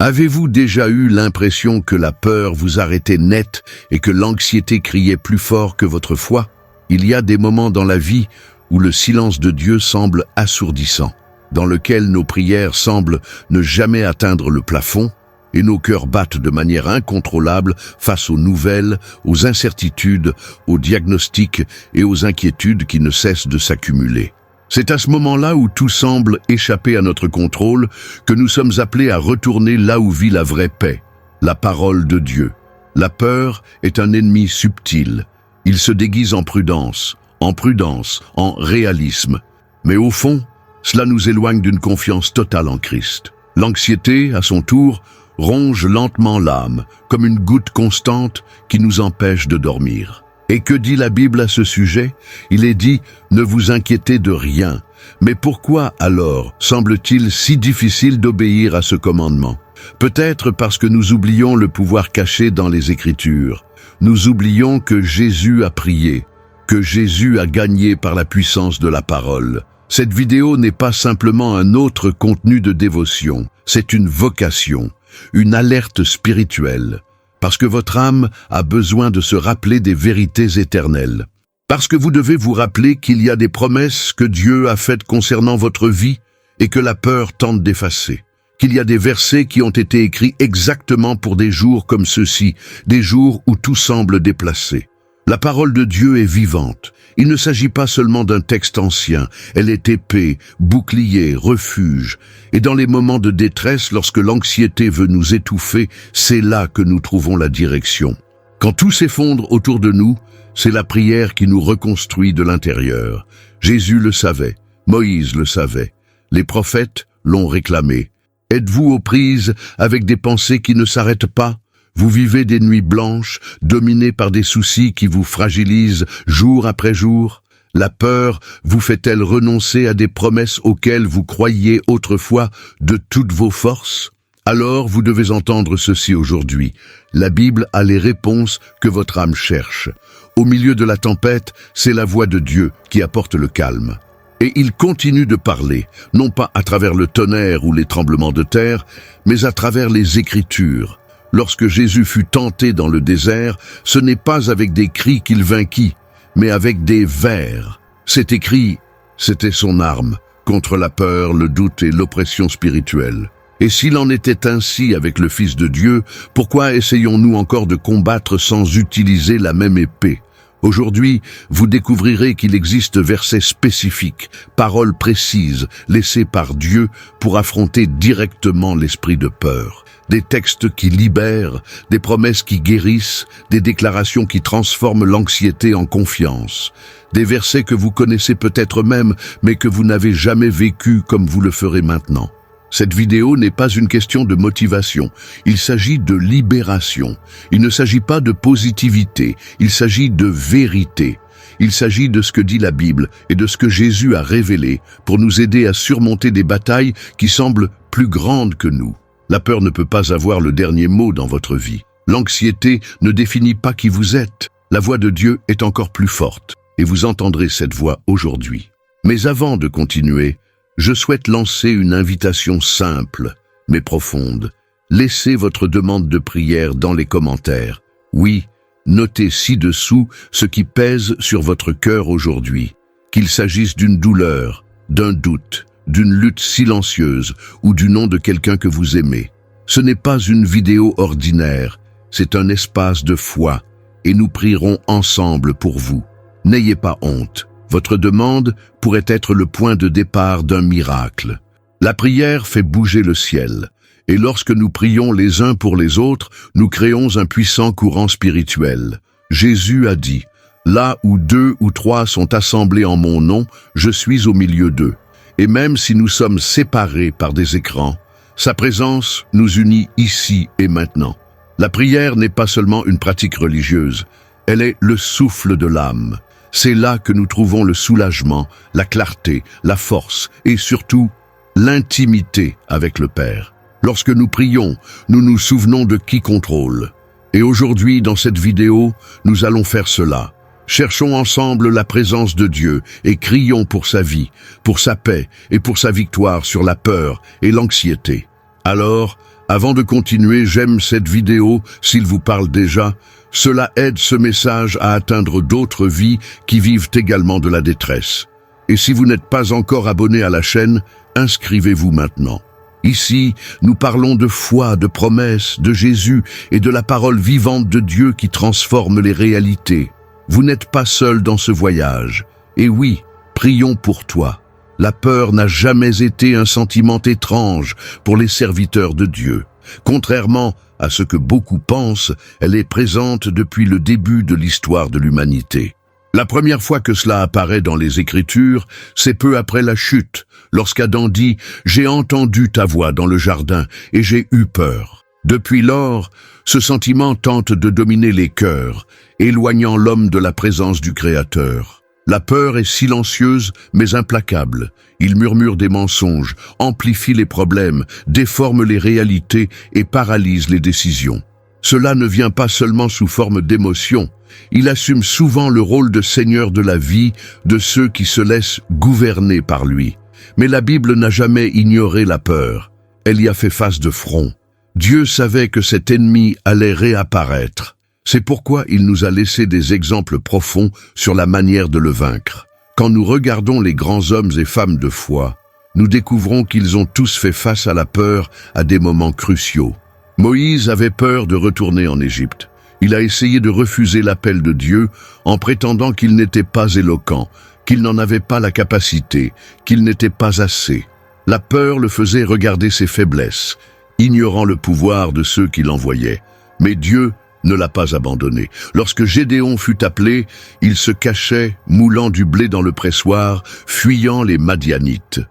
Avez-vous déjà eu l'impression que la peur vous arrêtait net et que l'anxiété criait plus fort que votre foi? Il y a des moments dans la vie où le silence de Dieu semble assourdissant, dans lequel nos prières semblent ne jamais atteindre le plafond et nos cœurs battent de manière incontrôlable face aux nouvelles, aux incertitudes, aux diagnostics et aux inquiétudes qui ne cessent de s'accumuler. C'est à ce moment-là où tout semble échapper à notre contrôle que nous sommes appelés à retourner là où vit la vraie paix, la parole de Dieu. La peur est un ennemi subtil. Il se déguise en prudence, en réalisme. Mais au fond, cela nous éloigne d'une confiance totale en Christ. L'anxiété, à son tour, ronge lentement l'âme, comme une goutte constante qui nous empêche de dormir. Et que dit la Bible à ce sujet? Il est dit « Ne vous inquiétez de rien ». Mais pourquoi alors semble-t-il si difficile d'obéir à ce commandement? Peut-être parce que nous oublions le pouvoir caché dans les Écritures. Nous oublions que Jésus a prié, que Jésus a gagné par la puissance de la parole. Cette vidéo n'est pas simplement un autre contenu de dévotion, c'est une vocation, une alerte spirituelle. Parce que votre âme a besoin de se rappeler des vérités éternelles. Parce que vous devez vous rappeler qu'il y a des promesses que Dieu a faites concernant votre vie et que la peur tente d'effacer. Qu'il y a des versets qui ont été écrits exactement pour des jours comme ceux-ci, des jours où tout semble déplacé. La parole de Dieu est vivante. Il ne s'agit pas seulement d'un texte ancien. Elle est épée, bouclier, refuge. Et dans les moments de détresse, lorsque l'anxiété veut nous étouffer, c'est là que nous trouvons la direction. Quand tout s'effondre autour de nous, c'est la prière qui nous reconstruit de l'intérieur. Jésus le savait, Moïse le savait, les prophètes l'ont réclamé. Êtes-vous aux prises avec des pensées qui ne s'arrêtent pas? Vous vivez des nuits blanches, dominées par des soucis qui vous fragilisent jour après jour? La peur vous fait-elle renoncer à des promesses auxquelles vous croyiez autrefois de toutes vos forces? Alors vous devez entendre ceci aujourd'hui. La Bible a les réponses que votre âme cherche. Au milieu de la tempête, c'est la voix de Dieu qui apporte le calme. Et il continue de parler, non pas à travers le tonnerre ou les tremblements de terre, mais à travers les Écritures. Lorsque Jésus fut tenté dans le désert, ce n'est pas avec des cris qu'il vainquit, mais avec des vers. C'est écrit, c'était son arme contre la peur, le doute et l'oppression spirituelle. Et s'il en était ainsi avec le Fils de Dieu, pourquoi essayons-nous encore de combattre sans utiliser la même épée? Aujourd'hui, vous découvrirez qu'il existe versets spécifiques, paroles précises, laissées par Dieu pour affronter directement l'esprit de peur. Des textes qui libèrent, des promesses qui guérissent, des déclarations qui transforment l'anxiété en confiance. Des versets que vous connaissez peut-être même, mais que vous n'avez jamais vécu comme vous le ferez maintenant. Cette vidéo n'est pas une question de motivation, il s'agit de libération. Il ne s'agit pas de positivité, il s'agit de vérité. Il s'agit de ce que dit la Bible et de ce que Jésus a révélé pour nous aider à surmonter des batailles qui semblent plus grandes que nous. La peur ne peut pas avoir le dernier mot dans votre vie. L'anxiété ne définit pas qui vous êtes. La voix de Dieu est encore plus forte et vous entendrez cette voix aujourd'hui. Mais avant de continuer, je souhaite lancer une invitation simple, mais profonde. Laissez votre demande de prière dans les commentaires. Oui, notez ci-dessous ce qui pèse sur votre cœur aujourd'hui. Qu'il s'agisse d'une douleur, d'un doute, d'une lutte silencieuse ou du nom de quelqu'un que vous aimez. Ce n'est pas une vidéo ordinaire, c'est un espace de foi et nous prierons ensemble pour vous. N'ayez pas honte. Votre demande pourrait être le point de départ d'un miracle. La prière fait bouger le ciel, et lorsque nous prions les uns pour les autres, nous créons un puissant courant spirituel. Jésus a dit, « Là où 2 ou 3 sont assemblés en mon nom, je suis au milieu d'eux. » Et même si nous sommes séparés par des écrans, sa présence nous unit ici et maintenant. La prière n'est pas seulement une pratique religieuse, elle est le souffle de l'âme. C'est là que nous trouvons le soulagement, la clarté, la force et surtout l'intimité avec le Père. Lorsque nous prions, nous nous souvenons de qui contrôle. Et aujourd'hui, dans cette vidéo, nous allons faire cela. Cherchons ensemble la présence de Dieu et crions pour sa vie, pour sa paix et pour sa victoire sur la peur et l'anxiété. Alors, Avant de continuer, j'aime cette vidéo, s'il vous parle déjà. Cela aide ce message à atteindre d'autres vies qui vivent également de la détresse. Et si vous n'êtes pas encore abonné à la chaîne, inscrivez-vous maintenant. Ici, nous parlons de foi, de promesses, de Jésus et de la parole vivante de Dieu qui transforme les réalités. Vous n'êtes pas seul dans ce voyage. Et oui, prions pour toi. La peur n'a jamais été un sentiment étrange pour les serviteurs de Dieu. Contrairement à ce que beaucoup pensent, elle est présente depuis le début de l'histoire de l'humanité. La première fois que cela apparaît dans les Écritures, c'est peu après la chute, lorsqu'Adam dit « J'ai entendu ta voix dans le jardin et j'ai eu peur ». Depuis lors, ce sentiment tente de dominer les cœurs, éloignant l'homme de la présence du Créateur. La peur est silencieuse mais implacable. Il murmure des mensonges, amplifie les problèmes, déforme les réalités et paralyse les décisions. Cela ne vient pas seulement sous forme d'émotion. Il assume souvent le rôle de seigneur de la vie de ceux qui se laissent gouverner par lui. Mais la Bible n'a jamais ignoré la peur. Elle y a fait face de front. Dieu savait que cet ennemi allait réapparaître. C'est pourquoi il nous a laissé des exemples profonds sur la manière de le vaincre. Quand nous regardons les grands hommes et femmes de foi, nous découvrons qu'ils ont tous fait face à la peur à des moments cruciaux. Moïse avait peur de retourner en Égypte. Il a essayé de refuser l'appel de Dieu en prétendant qu'il n'était pas éloquent, qu'il n'en avait pas la capacité, qu'il n'était pas assez. La peur le faisait regarder ses faiblesses, ignorant le pouvoir de ceux qui l'envoyaient. Mais Dieu ne l'a pas abandonné. Lorsque Gédéon fut appelé, il se cachait, moulant du blé dans le pressoir, fuyant les Madianites.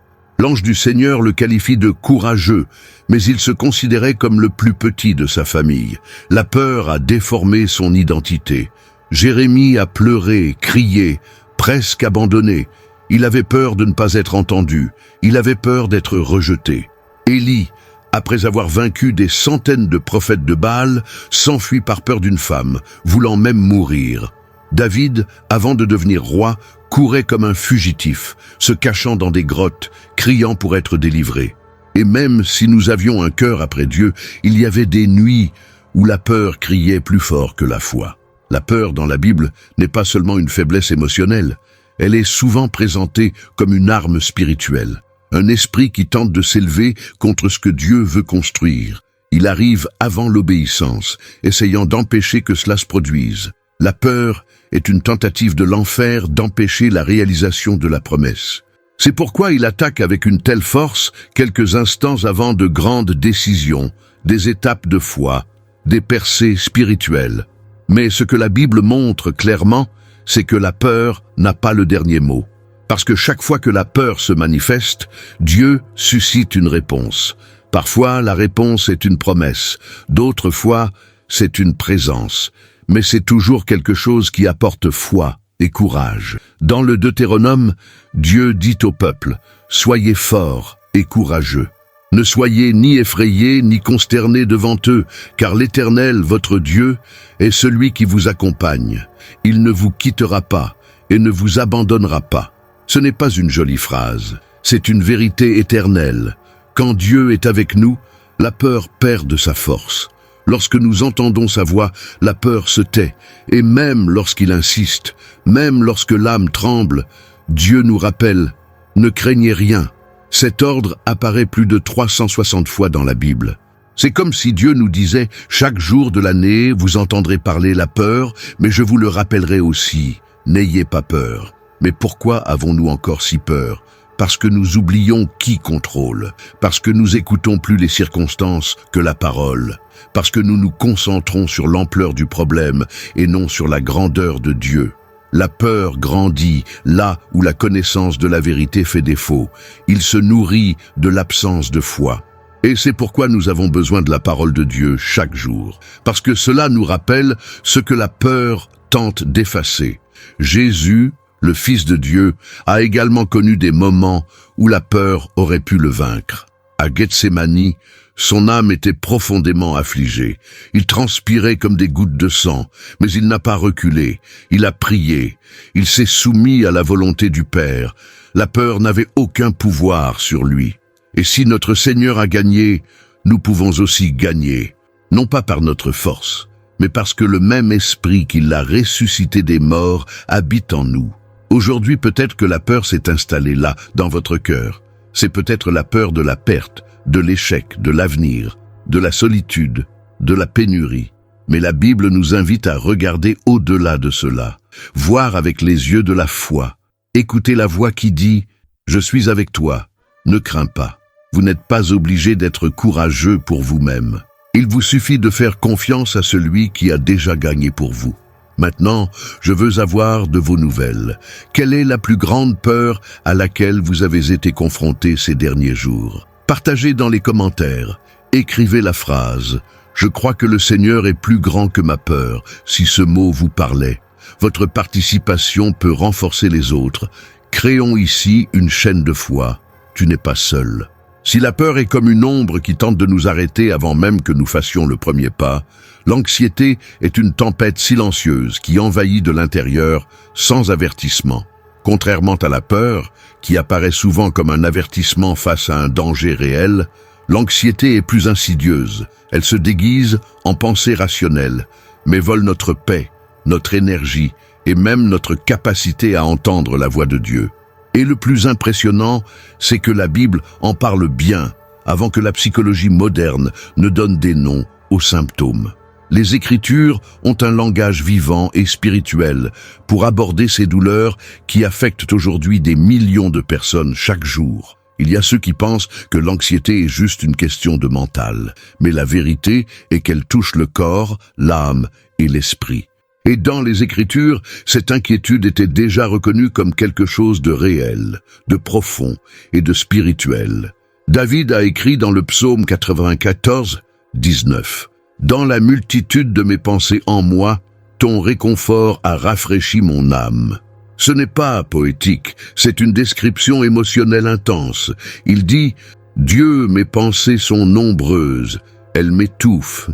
L'ange du Seigneur le qualifie de courageux, mais il se considérait comme le plus petit de sa famille. La peur a déformé son identité. Jérémie a pleuré, crié, presque abandonné. Il avait peur de ne pas être entendu. Il avait peur d'être rejeté. Élie, après avoir vaincu des centaines de prophètes de Baal, s'enfuit par peur d'une femme, voulant même mourir. David, avant de devenir roi, courait comme un fugitif, se cachant dans des grottes, criant pour être délivré. Et même si nous avions un cœur après Dieu, il y avait des nuits où la peur criait plus fort que la foi. La peur dans la Bible n'est pas seulement une faiblesse émotionnelle, elle est souvent présentée comme une arme spirituelle. Un esprit qui tente de s'élever contre ce que Dieu veut construire. Il arrive avant l'obéissance, essayant d'empêcher que cela se produise. La peur est une tentative de l'enfer d'empêcher la réalisation de la promesse. C'est pourquoi il attaque avec une telle force quelques instants avant de grandes décisions, des étapes de foi, des percées spirituelles. Mais ce que la Bible montre clairement, c'est que la peur n'a pas le dernier mot. Parce que chaque fois que la peur se manifeste, Dieu suscite une réponse. Parfois, la réponse est une promesse. D'autres fois, c'est une présence. Mais c'est toujours quelque chose qui apporte foi et courage. Dans le Deutéronome, Dieu dit au peuple « Soyez forts et courageux. Ne soyez ni effrayés ni consternés devant eux, car l'Éternel, votre Dieu, est celui qui vous accompagne. Il ne vous quittera pas et ne vous abandonnera pas. » Ce n'est pas une jolie phrase, c'est une vérité éternelle. Quand Dieu est avec nous, la peur perd de sa force. Lorsque nous entendons sa voix, la peur se tait, et même lorsqu'il insiste, même lorsque l'âme tremble, Dieu nous rappelle « Ne craignez rien ». Cet ordre apparaît plus de 360 fois dans la Bible. C'est comme si Dieu nous disait « Chaque jour de l'année, vous entendrez parler la peur, mais je vous le rappellerai aussi, n'ayez pas peur ». Mais pourquoi avons-nous encore si peur? Parce que nous oublions qui contrôle, parce que nous écoutons plus les circonstances que la parole, parce que nous nous concentrons sur l'ampleur du problème et non sur la grandeur de Dieu. La peur grandit là où la connaissance de la vérité fait défaut. Il se nourrit de l'absence de foi. Et c'est pourquoi nous avons besoin de la parole de Dieu chaque jour, parce que cela nous rappelle ce que la peur tente d'effacer. Jésus, le Fils de Dieu, a également connu des moments où la peur aurait pu le vaincre. À Gethsémani, son âme était profondément affligée. Il transpirait comme des gouttes de sang, mais il n'a pas reculé. Il a prié. Il s'est soumis à la volonté du Père. La peur n'avait aucun pouvoir sur lui. Et si notre Seigneur a gagné, nous pouvons aussi gagner, non pas par notre force, mais parce que le même esprit qui l'a ressuscité des morts habite en nous. Aujourd'hui, peut-être que la peur s'est installée là, dans votre cœur. C'est peut-être la peur de la perte, de l'échec, de l'avenir, de la solitude, de la pénurie. Mais la Bible nous invite à regarder au-delà de cela, voir avec les yeux de la foi, écouter la voix qui dit « Je suis avec toi, ne crains pas ». Vous n'êtes pas obligé d'être courageux pour vous-même. Il vous suffit de faire confiance à celui qui a déjà gagné pour vous. Maintenant, je veux avoir de vos nouvelles. Quelle est la plus grande peur à laquelle vous avez été confronté ces derniers jours? Partagez dans les commentaires. Écrivez la phrase « Je crois que le Seigneur est plus grand que ma peur » si ce mot vous parlait. Votre participation peut renforcer les autres. Créons ici une chaîne de foi. Tu n'es pas seul. Si la peur est comme une ombre qui tente de nous arrêter avant même que nous fassions le premier pas, l'anxiété est une tempête silencieuse qui envahit de l'intérieur sans avertissement. Contrairement à la peur, qui apparaît souvent comme un avertissement face à un danger réel, l'anxiété est plus insidieuse. Elle se déguise en pensée rationnelle, mais vole notre paix, notre énergie et même notre capacité à entendre la voix de Dieu. Et le plus impressionnant, c'est que la Bible en parle bien, avant que la psychologie moderne ne donne des noms aux symptômes. Les Écritures ont un langage vivant et spirituel pour aborder ces douleurs qui affectent aujourd'hui des millions de personnes chaque jour. Il y a ceux qui pensent que l'anxiété est juste une question de mental, mais la vérité est qu'elle touche le corps, l'âme et l'esprit. Et dans les Écritures, cette inquiétude était déjà reconnue comme quelque chose de réel, de profond et de spirituel. David a écrit dans le psaume 94, 19 « Dans la multitude de mes pensées en moi, ton réconfort a rafraîchi mon âme. » Ce n'est pas poétique, c'est une description émotionnelle intense. Il dit « Dieu, mes pensées sont nombreuses, elles m'étouffent,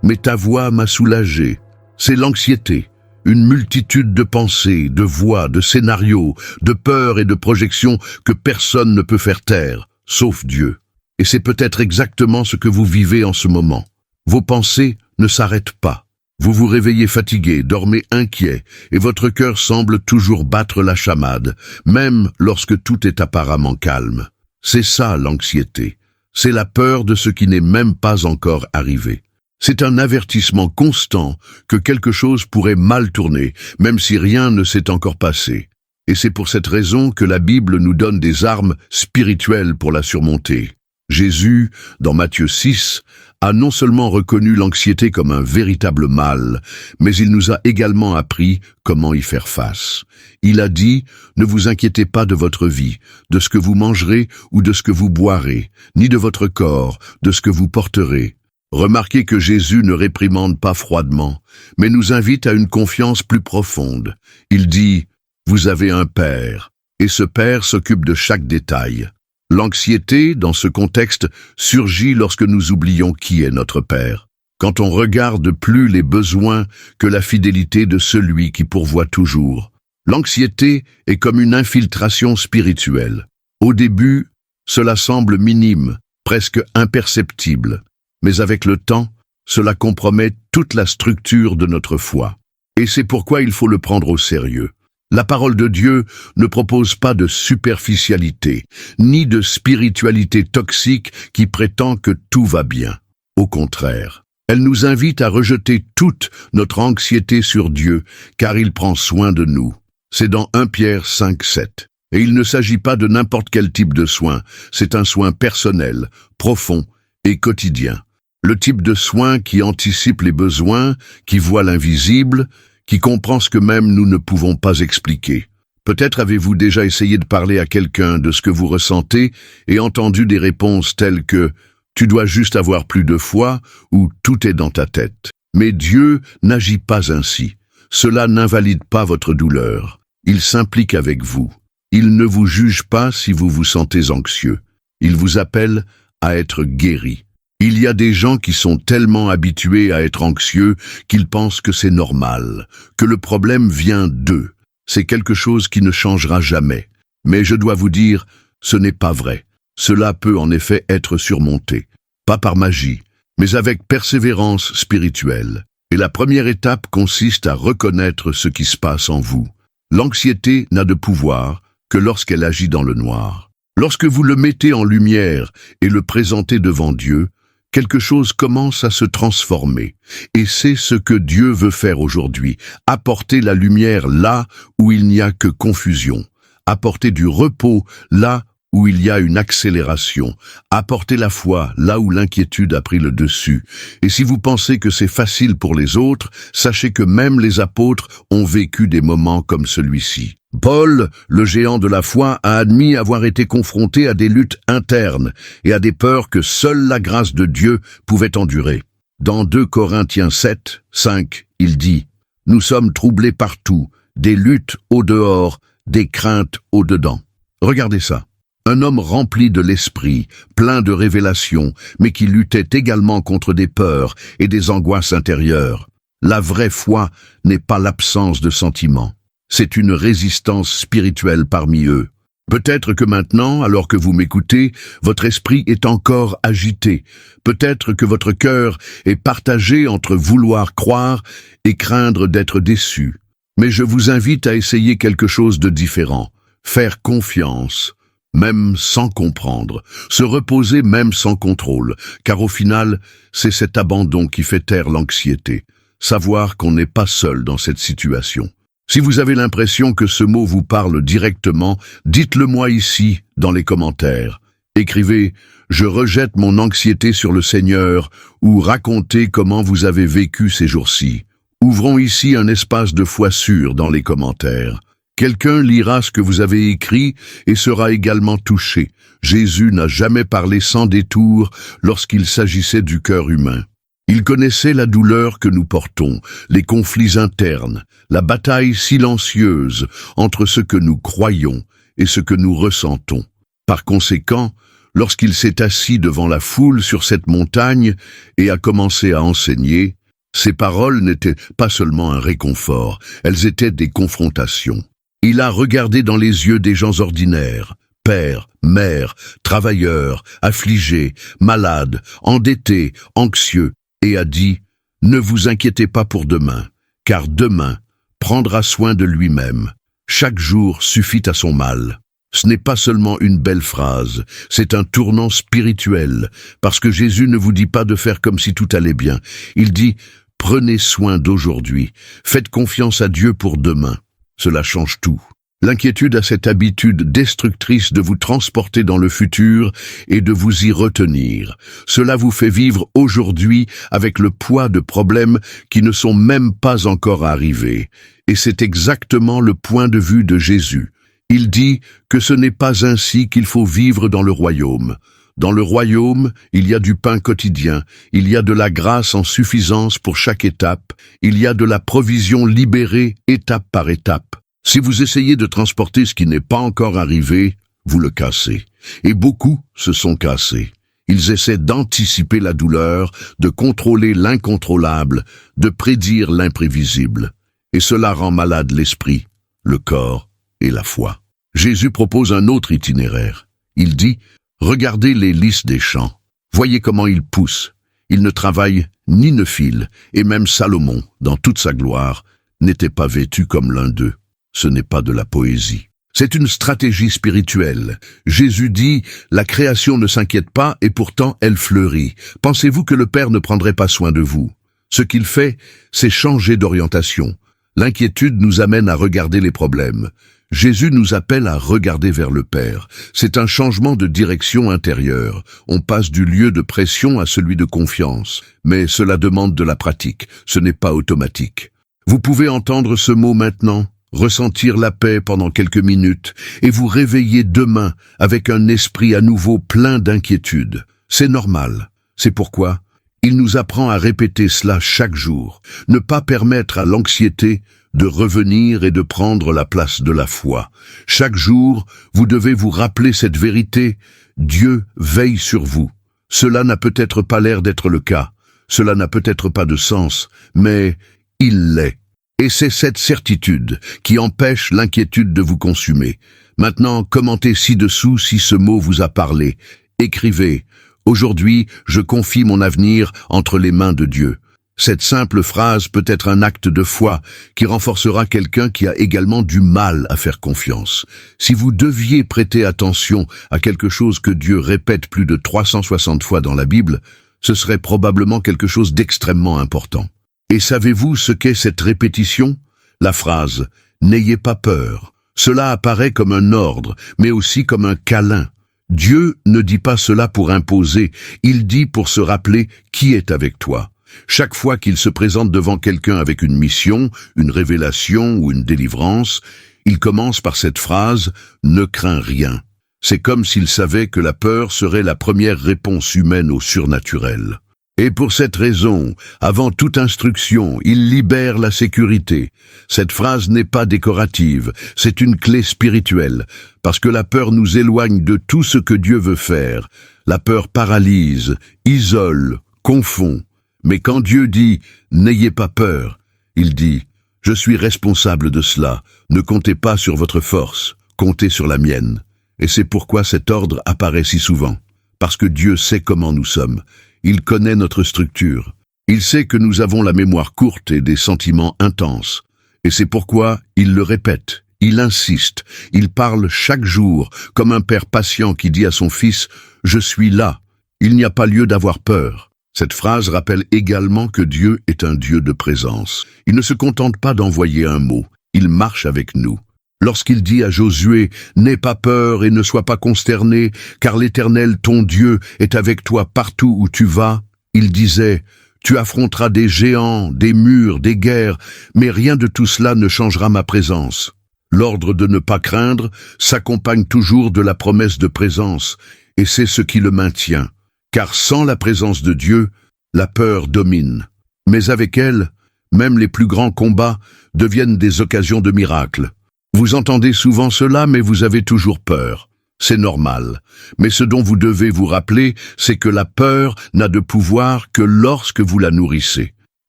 mais ta voix m'a soulagé. » C'est l'anxiété, une multitude de pensées, de voix, de scénarios, de peurs et de projections que personne ne peut faire taire, sauf Dieu. Et c'est peut-être exactement ce que vous vivez en ce moment. Vos pensées ne s'arrêtent pas. Vous vous réveillez fatigué, dormez inquiet, et votre cœur semble toujours battre la chamade, même lorsque tout est apparemment calme. C'est ça l'anxiété. C'est la peur de ce qui n'est même pas encore arrivé. C'est un avertissement constant que quelque chose pourrait mal tourner, même si rien ne s'est encore passé. Et c'est pour cette raison que la Bible nous donne des armes spirituelles pour la surmonter. Jésus, dans Matthieu 6, a non seulement reconnu l'anxiété comme un véritable mal, mais il nous a également appris comment y faire face. Il a dit « Ne vous inquiétez pas de votre vie, de ce que vous mangerez ou de ce que vous boirez, ni de votre corps, de ce que vous porterez. » Remarquez que Jésus ne réprimande pas froidement, mais nous invite à une confiance plus profonde. Il dit « Vous avez un Père », et ce Père s'occupe de chaque détail. L'anxiété, dans ce contexte, surgit lorsque nous oublions qui est notre Père. Quand on regarde plus les besoins que la fidélité de celui qui pourvoit toujours. L'anxiété est comme une infiltration spirituelle. Au début, cela semble minime, presque imperceptible. Mais avec le temps, cela compromet toute la structure de notre foi. Et c'est pourquoi il faut le prendre au sérieux. La parole de Dieu ne propose pas de superficialité, ni de spiritualité toxique qui prétend que tout va bien. Au contraire, elle nous invite à rejeter toute notre anxiété sur Dieu, car il prend soin de nous. C'est dans 1 Pierre 5, 7. Et il ne s'agit pas de n'importe quel type de soin, c'est un soin personnel, profond et quotidien. Le type de soin qui anticipe les besoins, qui voit l'invisible, qui comprend ce que même nous ne pouvons pas expliquer. Peut-être avez-vous déjà essayé de parler à quelqu'un de ce que vous ressentez et entendu des réponses telles que « tu dois juste avoir plus de foi » ou « tout est dans ta tête ». Mais Dieu n'agit pas ainsi. Cela n'invalide pas votre douleur. Il s'implique avec vous. Il ne vous juge pas si vous vous sentez anxieux. Il vous appelle à être guéri. Il y a des gens qui sont tellement habitués à être anxieux qu'ils pensent que c'est normal, que le problème vient d'eux. C'est quelque chose qui ne changera jamais. Mais je dois vous dire, ce n'est pas vrai. Cela peut en effet être surmonté. pas par magie, mais avec persévérance spirituelle. Et la première étape consiste à reconnaître ce qui se passe en vous. L'anxiété n'a de pouvoir que lorsqu'elle agit dans le noir. Lorsque vous le mettez en lumière et le présentez devant Dieu, quelque chose commence à se transformer. Et c'est ce que Dieu veut faire aujourd'hui, apporter la lumière là où il n'y a que confusion, apporter du repos là où il y a une accélération, apporter la foi là où l'inquiétude a pris le dessus. Et si vous pensez que c'est facile pour les autres, sachez que même les apôtres ont vécu des moments comme celui-ci. Paul, le géant de la foi, a admis avoir été confronté à des luttes internes et à des peurs que seule la grâce de Dieu pouvait endurer. Dans 2 Corinthiens 7, 5, il dit « Nous sommes troublés partout, des luttes au dehors, des craintes au dedans. » Regardez ça. Un homme rempli de l'esprit, plein de révélations, mais qui luttait également contre des peurs et des angoisses intérieures. La vraie foi n'est pas l'absence de sentiments. C'est une résistance spirituelle parmi eux. Peut-être que maintenant, alors que vous m'écoutez, votre esprit est encore agité. Peut-être que votre cœur est partagé entre vouloir croire et craindre d'être déçu. Mais je vous invite à essayer quelque chose de différent. Faire confiance, même sans comprendre. Se reposer même sans contrôle. Car au final, c'est cet abandon qui fait taire l'anxiété. Savoir qu'on n'est pas seul dans cette situation. Si vous avez l'impression que ce mot vous parle directement, dites-le moi ici, dans les commentaires. Écrivez « Je rejette mon anxiété sur le Seigneur » ou racontez comment vous avez vécu ces jours-ci. Ouvrons ici un espace de foi sûr dans les commentaires. Quelqu'un lira ce que vous avez écrit et sera également touché. Jésus n'a jamais parlé sans détour lorsqu'il s'agissait du cœur humain. Il connaissait la douleur que nous portons, les conflits internes, la bataille silencieuse entre ce que nous croyons et ce que nous ressentons. Par conséquent, lorsqu'il s'est assis devant la foule sur cette montagne et a commencé à enseigner, ses paroles n'étaient pas seulement un réconfort, elles étaient des confrontations. Il a regardé dans les yeux des gens ordinaires, pères, mères, travailleurs, affligés, malades, endettés, anxieux, et a dit « Ne vous inquiétez pas pour demain, car demain prendra soin de lui-même. Chaque jour suffit à son mal. » Ce n'est pas seulement une belle phrase, c'est un tournant spirituel, parce que Jésus ne vous dit pas de faire comme si tout allait bien. Il dit « Prenez soin d'aujourd'hui, faites confiance à Dieu pour demain. » Cela change tout. L'inquiétude a cette habitude destructrice de vous transporter dans le futur et de vous y retenir. Cela vous fait vivre aujourd'hui avec le poids de problèmes qui ne sont même pas encore arrivés. Et c'est exactement le point de vue de Jésus. Il dit que ce n'est pas ainsi qu'il faut vivre dans le royaume. Dans le royaume, il y a du pain quotidien, il y a de la grâce en suffisance pour chaque étape, il y a de la provision libérée étape par étape. Si vous essayez de transporter ce qui n'est pas encore arrivé, vous le cassez. Et beaucoup se sont cassés. Ils essaient d'anticiper la douleur, de contrôler l'incontrôlable, de prédire l'imprévisible. Et cela rend malade l'esprit, le corps et la foi. Jésus propose un autre itinéraire. Il dit « Regardez les lys des champs. Voyez comment ils poussent. Ils ne travaillent ni ne filent. Et même Salomon, dans toute sa gloire, n'était pas vêtu comme l'un d'eux. » Ce n'est pas de la poésie. C'est une stratégie spirituelle. Jésus dit « La création ne s'inquiète pas et pourtant elle fleurit. Pensez-vous que le Père ne prendrait pas soin de vous ?» Ce qu'il fait, c'est changer d'orientation. L'inquiétude nous amène à regarder les problèmes. Jésus nous appelle à regarder vers le Père. C'est un changement de direction intérieure. On passe du lieu de pression à celui de confiance. Mais cela demande de la pratique. Ce n'est pas automatique. Vous pouvez entendre ce mot maintenant, ressentir la paix pendant quelques minutes et vous réveiller demain avec un esprit à nouveau plein d'inquiétude. C'est normal. C'est pourquoi il nous apprend à répéter cela chaque jour. Ne pas permettre à l'anxiété de revenir et de prendre la place de la foi. Chaque jour, vous devez vous rappeler cette vérité. Dieu veille sur vous. Cela n'a peut-être pas l'air d'être le cas. Cela n'a peut-être pas de sens, mais il l'est. Et c'est cette certitude qui empêche l'inquiétude de vous consumer. Maintenant, commentez ci-dessous si ce mot vous a parlé. Écrivez Aujourd'hui, je confie mon avenir entre les mains de Dieu. Cette simple phrase peut être un acte de foi qui renforcera quelqu'un qui a également du mal à faire confiance. Si vous deviez prêter attention à quelque chose que Dieu répète plus de 360 fois dans la Bible, ce serait probablement quelque chose d'extrêmement important. Et savez-vous ce qu'est cette répétition? La phrase « N'ayez pas peur ». Cela apparaît comme un ordre, mais aussi comme un câlin. Dieu ne dit pas cela pour imposer, il dit pour se rappeler qui est avec toi. Chaque fois qu'il se présente devant quelqu'un avec une mission, une révélation ou une délivrance, il commence par cette phrase « Ne crains rien ». C'est comme s'il savait que la peur serait la première réponse humaine au surnaturel. Et pour cette raison, avant toute instruction, il libère la sécurité. Cette phrase n'est pas décorative, c'est une clé spirituelle, parce que la peur nous éloigne de tout ce que Dieu veut faire. La peur paralyse, isole, confond. Mais quand Dieu dit « N'ayez pas peur », il dit « Je suis responsable de cela, ne comptez pas sur votre force, comptez sur la mienne ». Et c'est pourquoi cet ordre apparaît si souvent. Parce que Dieu sait comment nous sommes. Il connaît notre structure. Il sait que nous avons la mémoire courte et des sentiments intenses. Et c'est pourquoi il le répète, il insiste, il parle chaque jour, comme un père patient qui dit à son fils « Je suis là, il n'y a pas lieu d'avoir peur ». Cette phrase rappelle également que Dieu est un Dieu de présence. Il ne se contente pas d'envoyer un mot, il marche avec nous. Lorsqu'il dit à Josué « N'aie pas peur et ne sois pas consterné, car l'Éternel, ton Dieu, est avec toi partout où tu vas », il disait « Tu affronteras des géants, des murs, des guerres, mais rien de tout cela ne changera ma présence. » L'ordre de ne pas craindre s'accompagne toujours de la promesse de présence, et c'est ce qui le maintient. Car sans la présence de Dieu, la peur domine. Mais avec elle, même les plus grands combats deviennent des occasions de miracles. Vous entendez souvent cela, mais vous avez toujours peur. C'est normal. Mais ce dont vous devez vous rappeler, c'est que la peur n'a de pouvoir que lorsque vous la nourrissez.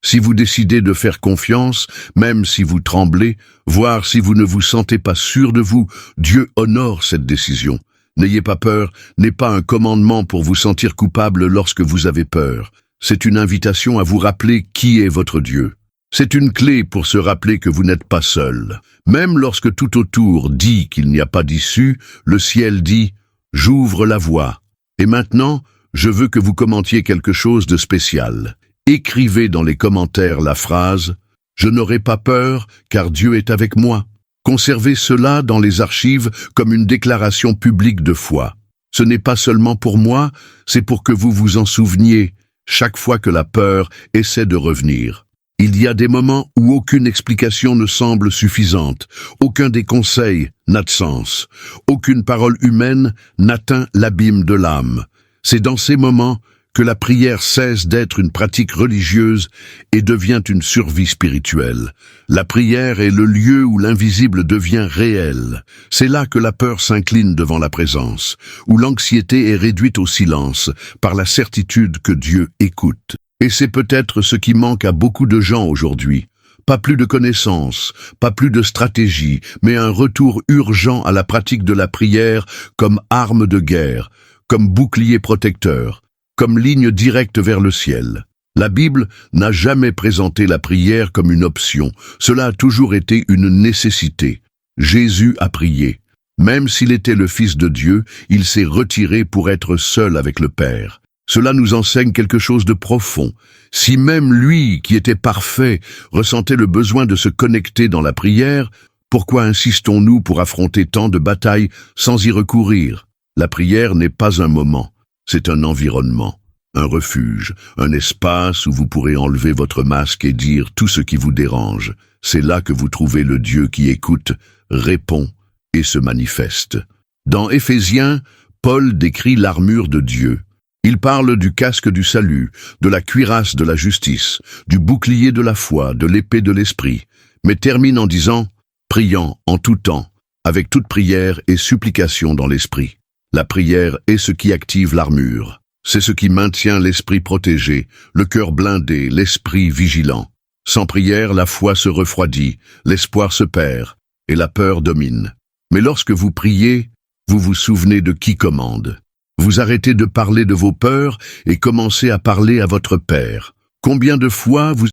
Si vous décidez de faire confiance, même si vous tremblez, voire si vous ne vous sentez pas sûr de vous, Dieu honore cette décision. N'ayez pas peur n'est pas un commandement pour vous sentir coupable lorsque vous avez peur. C'est une invitation à vous rappeler qui est votre Dieu. C'est une clé pour se rappeler que vous n'êtes pas seul. Même lorsque tout autour dit qu'il n'y a pas d'issue, le ciel dit « J'ouvre la voie ». Et maintenant, je veux que vous commentiez quelque chose de spécial. Écrivez dans les commentaires la phrase « Je n'aurai pas peur car Dieu est avec moi ». Conservez cela dans les archives comme une déclaration publique de foi. Ce n'est pas seulement pour moi, c'est pour que vous vous en souveniez chaque fois que la peur essaie de revenir. Il y a des moments où aucune explication ne semble suffisante, aucun des conseils n'a de sens, aucune parole humaine n'atteint l'abîme de l'âme. C'est dans ces moments que la prière cesse d'être une pratique religieuse et devient une survie spirituelle. La prière est le lieu où l'invisible devient réel. C'est là que la peur s'incline devant la présence, où l'anxiété est réduite au silence par la certitude que Dieu écoute. Et c'est peut-être ce qui manque à beaucoup de gens aujourd'hui. Pas plus de connaissances, pas plus de stratégie, mais un retour urgent à la pratique de la prière comme arme de guerre, comme bouclier protecteur, comme ligne directe vers le ciel. La Bible n'a jamais présenté la prière comme une option, cela a toujours été une nécessité. Jésus a prié. Même s'il était le Fils de Dieu, il s'est retiré pour être seul avec le Père. Cela nous enseigne quelque chose de profond. Si même lui, qui était parfait, ressentait le besoin de se connecter dans la prière, pourquoi insistons-nous pour affronter tant de batailles sans y recourir? La prière n'est pas un moment. C'est un environnement, un refuge, un espace où vous pourrez enlever votre masque et dire tout ce qui vous dérange. C'est là que vous trouvez le Dieu qui écoute, répond et se manifeste. Dans Éphésiens, Paul décrit l'armure de Dieu. Il parle du casque du salut, de la cuirasse de la justice, du bouclier de la foi, de l'épée de l'esprit, mais termine en disant « priant en tout temps, avec toute prière et supplication dans l'esprit ». La prière est ce qui active l'armure. C'est ce qui maintient l'esprit protégé, le cœur blindé, l'esprit vigilant. Sans prière, la foi se refroidit, l'espoir se perd et la peur domine. Mais lorsque vous priez, vous vous souvenez de qui commande. Vous arrêtez de parler de vos peurs et commencez à parler à votre Père. Combien de fois vous